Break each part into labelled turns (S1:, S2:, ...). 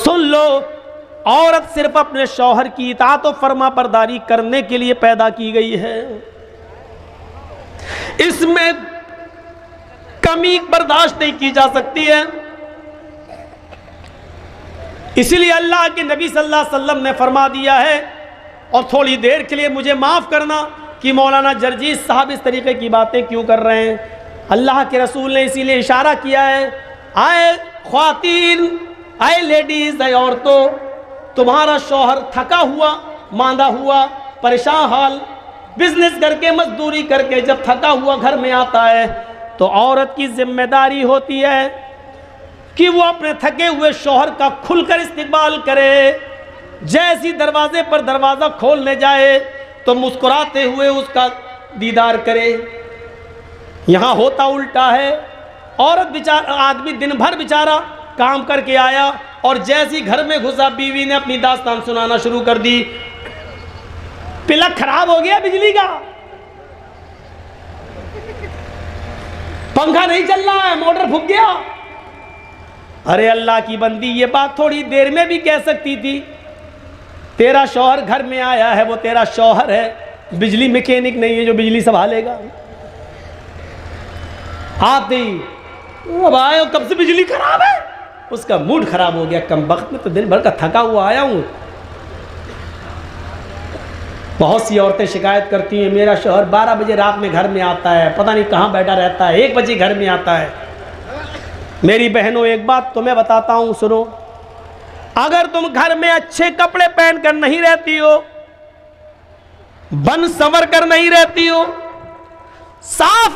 S1: सुन लो, औरत सिर्फ अपने शौहर की इताअत और फर्मा बरदारी करने के लिए पैदा की गई है, इसमें कमी बर्दाश्त नहीं की जा सकती है। इसीलिए अल्लाह के नबी सल्लल्लाहु अलैहि वसल्लम ने फरमा दिया है, और थोड़ी देर के लिए मुझे माफ़ करना कि मौलाना जर्जीस साहब इस तरीके की बातें क्यों कर रहे हैं। अल्लाह के रसूल ने इसीलिए इशारा किया है, आए ख्वातीन, आए लेडीज़, आए औरतों, तुम्हारा शौहर थका हुआ, मांदा हुआ, परेशान हाल, बिजनेस करके मजदूरी करके जब थका हुआ घर में आता है तो औरत की जिम्मेदारी होती है कि वो अपने थके हुए शौहर का खुलकर इस्तेमाल करे। जैसी दरवाजे पर दरवाज़ा खोलने जाए तो मुस्कुराते हुए उसका दीदार करे। यहाँ होता उल्टा है, औरत बेचारा, आदमी दिन भर बेचारा काम करके आया और जैसी घर में घुसा बीवी ने अपनी दास्तान सुनाना शुरू कर दी। प्लग खराब हो गया बिजली का, पंखा नहीं चल रहा है, मोटर फूक गया। अरे अल्लाह की बंदी, ये बात थोड़ी देर में भी कह सकती थी। तेरा शौहर घर में आया है, वो तेरा शौहर है, बिजली मैकेनिक नहीं है जो बिजली संभालेगा। आते ही अब आए, कब से बिजली खराब है, उसका मूड खराब हो गया। कम वक्त में तो दिन भर का थका हुआ आया हूं। बहुत सी औरतें शिकायत करती हैं, मेरा शौहर 12 बजे रात में घर में आता है, पता नहीं कहाँ बैठा रहता है, 1 बजे घर में आता है। मेरी बहनों, एक बात तुम्हें बताता हूँ, सुनो। अगर तुम घर में अच्छे कपड़े पहनकर नहीं रहती हो, बन संवर कर नहीं रहती हो, साफ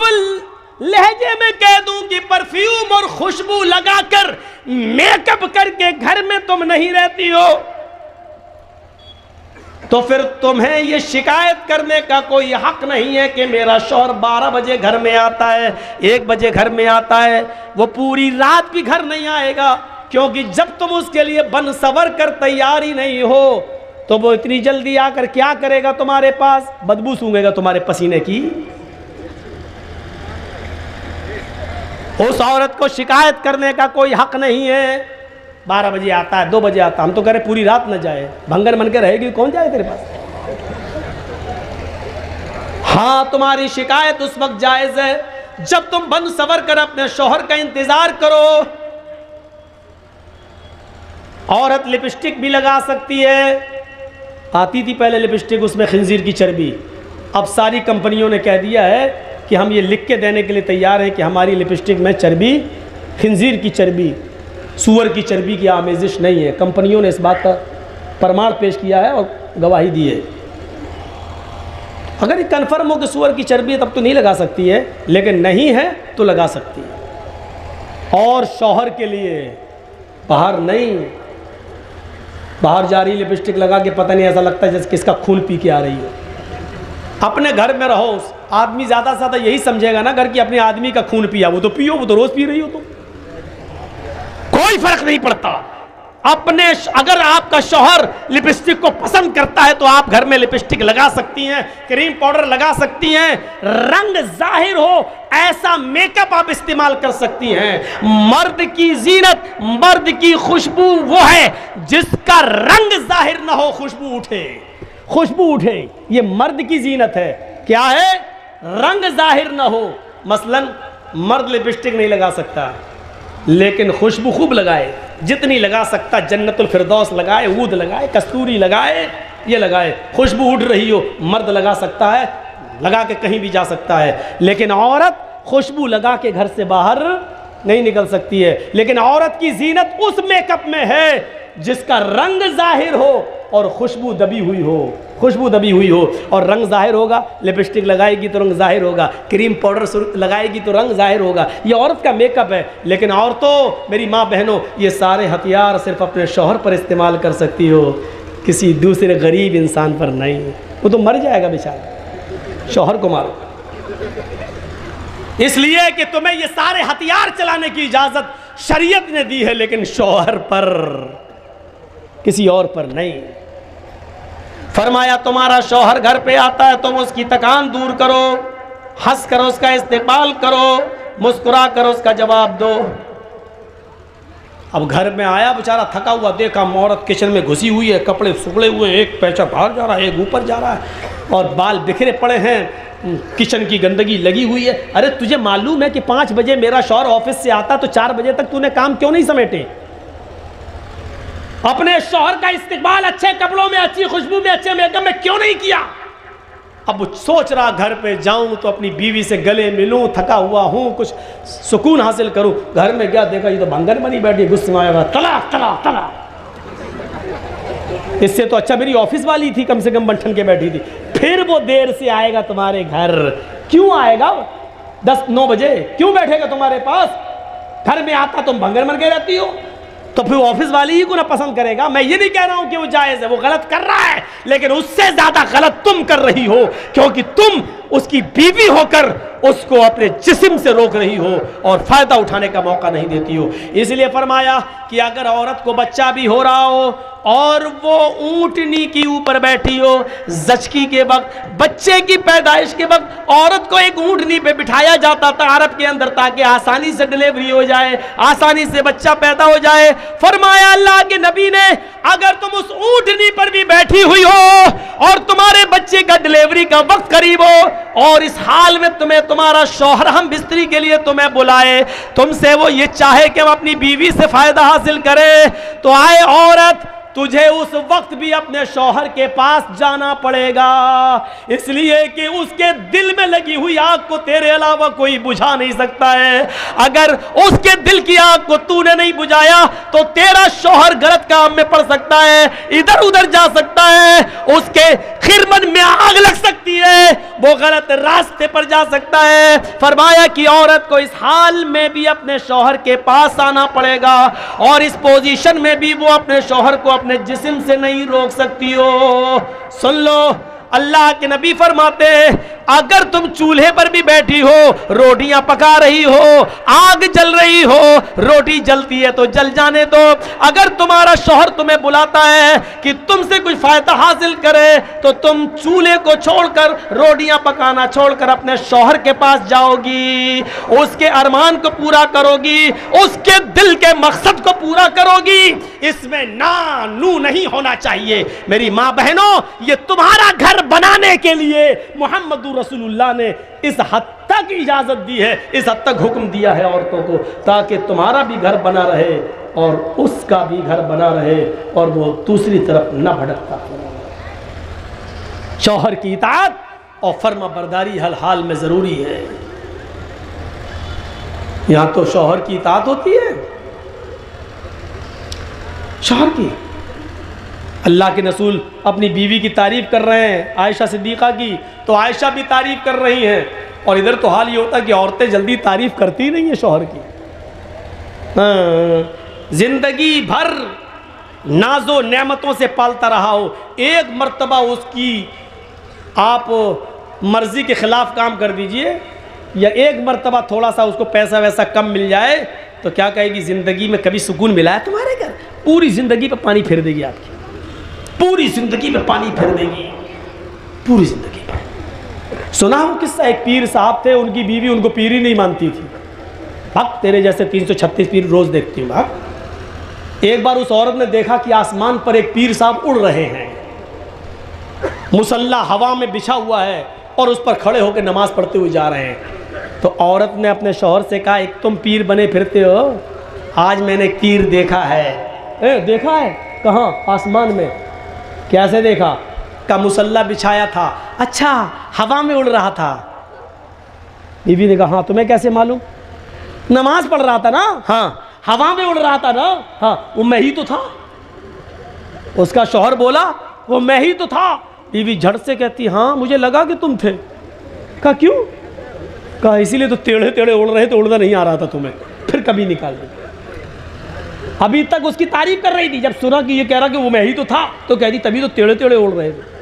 S1: लहजे में कह दूं कि परफ्यूम और खुशबू लगाकर मेकअप करके घर में तुम नहीं रहती हो, तो फिर तुम्हें ये शिकायत करने का कोई हक नहीं है कि मेरा शौहर 12 बजे घर में आता है, 1 बजे घर में आता है। वो पूरी रात भी घर नहीं आएगा, क्योंकि जब तुम उसके लिए बन सवर कर तैयार ही नहीं हो तो वो इतनी जल्दी आकर क्या करेगा तुम्हारे पास? बदबू सूंघेगा तुम्हारे पसीने की। उस औरत को शिकायत करने का कोई हक नहीं है। 12 बजे आता है, 2 बजे आता है, हम तो कह रहे पूरी रात न जाए, भंगर मन के रहेगी, कौन जाए तेरे पास? हाँ, तुम्हारी शिकायत उस वक्त जायज है जब तुम बन सवर कर अपने शौहर का इंतजार करो। औरत लिपस्टिक भी लगा सकती है। आती थी पहले लिपस्टिक, उसमें खिंजीर की चर्बी। अब सारी कंपनियों ने कह दिया है कि हम ये लिख के देने के लिए तैयार हैं कि हमारी लिपस्टिक में चर्बी, खिंजीर की चर्बी, सूअर की चर्बी की आमेजिश नहीं है। कंपनियों ने इस बात का प्रमाण पेश किया है और गवाही दी है। अगर ये कन्फर्म हो कि सूअर की चर्बी है तब तो नहीं लगा सकती है, लेकिन नहीं है तो लगा सकती है। और शौहर के लिए बाहर नहीं, बाहर जा रही लिपस्टिक लगा के पता नहीं, ऐसा लगता है जैसे किसका खून पी के आ रही हो। अपने घर में रहो, आदमी ज़्यादा से ज़्यादा यही समझेगा ना घर की अपने आदमी का खून पिया, वो तो पियो, वो तो रोज़ पी रही हो, तो कोई फर्क नहीं पड़ता। अपने अगर आपका शौहर लिपस्टिक को पसंद करता है तो आप घर में लिपस्टिक लगा सकती हैं, क्रीम पाउडर लगा सकती हैं, रंग जाहिर हो ऐसा मेकअप आप इस्तेमाल कर सकती हैं। मर्द की जीनत, मर्द की खुशबू वो है जिसका रंग जाहिर ना हो, खुशबू उठे, खुशबू उठे, ये मर्द की जीनत है। क्या है? रंग जाहिर ना हो। मसलन मर्द लिपस्टिक नहीं लगा सकता, लेकिन खुशबू खूब लगाए, जितनी लगा सकता, जन्नतुल फिरदौस लगाए, ऊद लगाए, कस्तूरी लगाए, ये लगाए, खुशबू उड़ रही हो, मर्द लगा सकता है, लगा के कहीं भी जा सकता है। लेकिन औरत खुशबू लगा के घर से बाहर नहीं निकल सकती है। लेकिन औरत की जीनत उस मेकअप में है जिसका रंग जाहिर हो और खुशबू दबी हुई हो, खुशबू दबी हुई हो और रंग जाहिर होगा। लिपस्टिक लगाएगी तो रंग जाहिर होगा, क्रीम पाउडर लगाएगी तो रंग जाहिर होगा। ये औरत का मेकअप है। लेकिन औरतों, मेरी माँ बहनों, ये सारे हथियार सिर्फ अपने शौहर पर इस्तेमाल कर सकती हो, किसी दूसरे गरीब इंसान पर नहीं। वो तो मर जाएगा बेचारा, शौहर को मारो। इसलिए कि तुम्हें ये सारे हथियार चलाने की इजाज़त शरीयत ने दी है, लेकिन शौहर पर, किसी और पर नहीं। फरमाया तुम्हारा शौहर घर पे आता है तुम उसकी थकान दूर करो, हंस कर उसका इस्तेमाल करो, मुस्कुरा कर उसका जवाब दो। अब घर में आया बेचारा थका हुआ, देखा औरत किचन में घुसी हुई है, कपड़े सुखड़े हुए, एक पैसा बाहर जा रहा है, एक ऊपर जा रहा है, और बाल बिखरे पड़े हैं, किचन की गंदगी लगी हुई है। अरे तुझे मालूम है कि 5 बजे मेरा शौहर ऑफिस से आता तो 4 बजे तक तूने काम क्यों नहीं समेटे? अपने शौहर का इस्तेमाल अच्छे कपड़ों में, अच्छी खुशबू में, अच्छे मेकअप में क्यों नहीं किया? अब सोच रहा घर पे जाऊं तो अपनी बीवी से गले मिलूं, थका हुआ हूं, कुछ सुकून हासिल करूं। घर में गया, देखा ये तो भंगन बनी बैठी, गुस्से में आया, तलाक तलाक तलाक। इससे तो अच्छा मेरी ऑफिस वाली थी, कम से कम बंठन के बैठी थी। फिर वो देर से आएगा तुम्हारे घर, क्यों आएगा? 10-9 बजे क्यों बैठेगा तुम्हारे पास? घर में आता तुम भंगन बन के रहती हो, तो फिर ऑफिस वाली ही को ना पसंद करेगा। मैं ये नहीं कह रहा हूं कि वो जायज है, वो गलत कर रहा है, लेकिन उससे ज्यादा गलत तुम कर रही हो, क्योंकि तुम उसकी बीवी होकर उसको अपने जिस्म से रोक रही हो और फायदा उठाने का मौका नहीं देती हो। इसलिए फरमाया कि अगर औरत को बच्चा भी हो रहा हो और वो ऊंटनी के ऊपर बैठी हो, ज़चकी के वक्त, बच्चे की पैदाइश के वक्त औरत को एक ऊंटनी पे बिठाया जाता था अरब के अंदर, ताकि आसानी से डिलीवरी हो जाए, आसानी से बच्चा पैदा हो जाए। फरमाया अल्लाह के नबी ने, अगर तुम उस ऊंटनी पर भी बैठी हुई हो और तुम्हारे बच्चे का डिलीवरी का वक्त करीब हो और इस हाल में तुम्हें तुम्हारा शौहर हम बिस्तरी के लिए तुम्हें बुलाए, तुमसे वो ये चाहे कि हम अपनी बीवी से फायदा हासिल करें, तो आए औरत, तुझे उस वक्त भी अपने शौहर के पास जाना पड़ेगा, इसलिए कि उसके दिल में लगी हुई आग को तेरे अलावा कोई बुझा नहीं सकता है। अगर उसके दिल की आग को तूने नहीं बुझाया तो तेरा शौहर गलत काम में पड़ सकता है, इधर उधर जा सकता है, उसके खिरमन में आग लग सकती है, वो गलत रास्ते पर जा सकता है। फरमाया कि औरत को इस हाल में भी अपने शौहर के पास आना पड़ेगा और इस पोजीशन में भी वो अपने शौहर को अपने जिस्म से नहीं रोक सकती हो। सुन लो, अल्लाह के नबी फरमाते हैं, अगर तुम चूल्हे पर भी बैठी हो, रोटियां पका रही हो, आग जल रही हो, रोटी जलती है तो जल जाने दो। अगर तुम्हारा शौहर तुम्हें बुलाता है कि तुमसे कुछ फायदा हासिल करे, तो तुम चूल्हे को छोड़कर, रोटियां पकाना छोड़कर अपने शौहर के पास जाओगी, उसके अरमान को पूरा करोगी, उसके दिल के मकसद को पूरा करोगी। इसमें ना नू नहीं होना चाहिए। मेरी माँ बहनों, ये तुम्हारा घर बनाने के लिए मोहम्मद रसूलुल्लाह ने इस हद तक इजाजत दी है, इस हद तक हुक्म दिया है औरतों को, ताकि तुम्हारा भी घर बना रहे और उसका भी घर बना रहे और वो दूसरी तरफ न भटकता। शौहर की इताअत और फर्मा बरदारी हर हाल में जरूरी है। यहां तो शौहर की इताअत होती है, शौहर की। अल्लाह के रसूल अपनी बीवी की तारीफ कर रहे हैं, आयशा सिद्दीक़ा की, तो आयशा भी तारीफ कर रही हैं। और इधर तो हाल ये होता है कि औरतें जल्दी तारीफ करती नहीं है शौहर की। जिंदगी भर नाजो नेमतों से पालता रहा हो, एक मर्तबा उसकी आप मर्जी के खिलाफ काम कर दीजिए, या एक मर्तबा थोड़ा सा उसको पैसा वैसा कम मिल जाए, तो क्या कहेगी, जिंदगी में कभी सुकून मिला है तुम्हारे घर? पूरी जिंदगी पे पानी फेर देगी आपकी, पूरी जिंदगी में पानी फेर देगी, पूरी जिंदगी में। सुना हो किस्सा, एक पीर साहब थे, उनकी बीवी उनको पीर ही नहीं मानती थी। भक्त तेरे जैसे 336 पीर रोज देखती हूँ भक्त। एक बार उस औरत ने देखा कि आसमान पर एक पीर साहब उड़ रहे हैं, मुसल्ला हवा में बिछा हुआ है और उस पर खड़े होकर नमाज पढ़ते हुए जा रहे हैं। तो औरत ने अपने शौहर से कहा, एक तुम पीर बने फिरते हो, आज मैंने पीर देखा है। देखा है? कहाँ? आसमान में। कैसे देखा? का मुसल्ला बिछाया था। अच्छा, हवा में उड़ रहा था। बीवी ने कहा, हाँ तुम्हें कैसे मालूम? नमाज पढ़ रहा था ना। हाँ, हवा में उड़ रहा था ना। हाँ, वो मैं ही तो था। उसका शौहर बोला, वो मैं ही तो था। बीवी झट से कहती, हाँ मुझे लगा कि तुम थे। कहा क्यों? कहा इसीलिए तो टेढ़े टेढ़े उड़ रहे थे, उड़ना नहीं आ रहा था तुम्हें, फिर कभी निकाल दी। अभी तक उसकी तारीफ कर रही थी, जब सुना कि ये कह रहा कि वो मैं ही तो था, तो कह दी तभी तो टेढ़े टेढ़े उड़ रहे थे।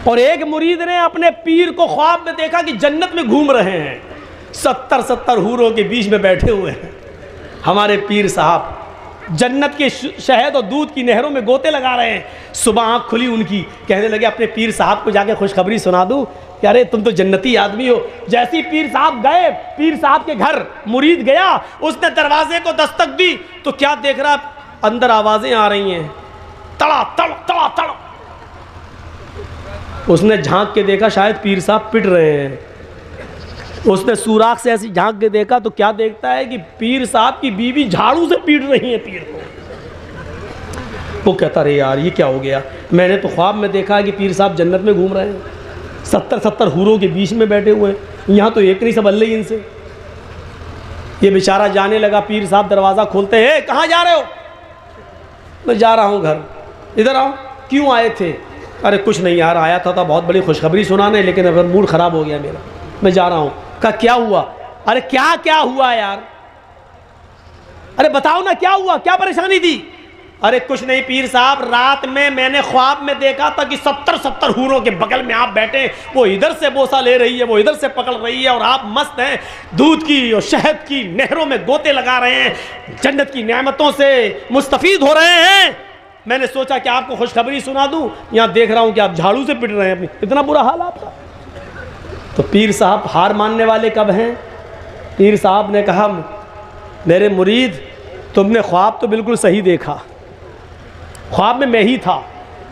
S1: और एक मुरीद ने अपने पीर को ख्वाब में देखा कि जन्नत में घूम रहे हैं, 70-70 हूरों के बीच में बैठे हुए हैं। हमारे पीर साहब जन्नत के शहद और दूध की नहरों में गोते लगा रहे हैं। सुबह आँख खुली उनकी, कहने लगे अपने पीर साहब को जाके खुशखबरी सुना दूँ कि अरे तुम तो जन्नती आदमी हो। जैसे ही पीर साहब गए, पीर साहब के घर मुरीद गया, उसने दरवाजे को दस्तक दी तो क्या देख रहा, अंदर आवाज़ें आ रही हैं, तड़ा तड़ तड़ा तड़। उसने झांक के देखा शायद पीर साहब पिट रहे हैं। उसने सुराख से ऐसी झांक के देखा तो क्या देखता है कि पीर साहब की बीवी झाड़ू से पीट रही है पीर को। वो कहता रहे यार ये क्या हो गया, मैंने तो ख्वाब में देखा है कि पीर साहब जन्नत में घूम रहे हैं, 70-70 हूरों के बीच में बैठे हुए हैं, यहाँ तो एक नहीं संभल रही इनसे। ये बेचारा जाने लगा, पीर साहब दरवाज़ा खोलते हैं, कहाँ जा रहे हो? मैं जा रहा हूँ घर। इधर आओ। क्यों आए थे? अरे कुछ नहीं यार, आया था बहुत बड़ी खुशखबरी सुनाने, लेकिन अगर मूड ख़राब हो गया मेरा, मैं जा रहा हूँ। कहा क्या हुआ? अरे क्या क्या हुआ यार, अरे बताओ ना क्या हुआ, क्या परेशानी थी? अरे कुछ नहीं पीर साहब, रात में मैंने ख्वाब में देखा था कि 70-70 हूरों के बगल में आप बैठे, वो इधर से बोसा ले रही है, वो इधर से पकड़ रही है, और आप मस्त हैं, दूध की और शहद की नहरों में गोते लगा रहे हैं, जन्नत की नेमतों से मुस्तफीद हो रहे हैं। मैंने सोचा कि आपको खुशखबरी सुना दूं, यहाँ देख रहा हूँ कि आप झाड़ू से पिट रहे हैं अपनी, इतना बुरा हाल आपका। तो पीर साहब हार मानने वाले कब हैं? पीर साहब ने कहा मेरे मुरीद, तुमने ख्वाब तो बिल्कुल सही देखा, ख्वाब में मैं ही था।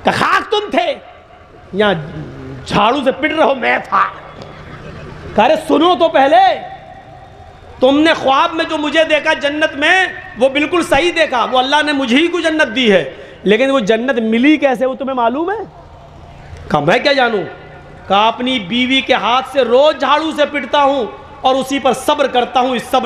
S1: खाक तुम थे, यहाँ झाड़ू से पिट रहे हो मैं था। अरे सुनो तो पहले, तुमने ख्वाब में जो मुझे देखा जन्नत में, वो बिल्कुल सही देखा, वो अल्लाह ने मुझे ही को जन्नत दी है, लेकिन वो जन्नत मिली कैसे वो तुम्हें मालूम है? कहा मैं क्या जानूं? कहा अपनी बीवी के हाथ से रोज झाड़ू से पिटता हूं और उसी पर सब्र करता हूं, इस सब्र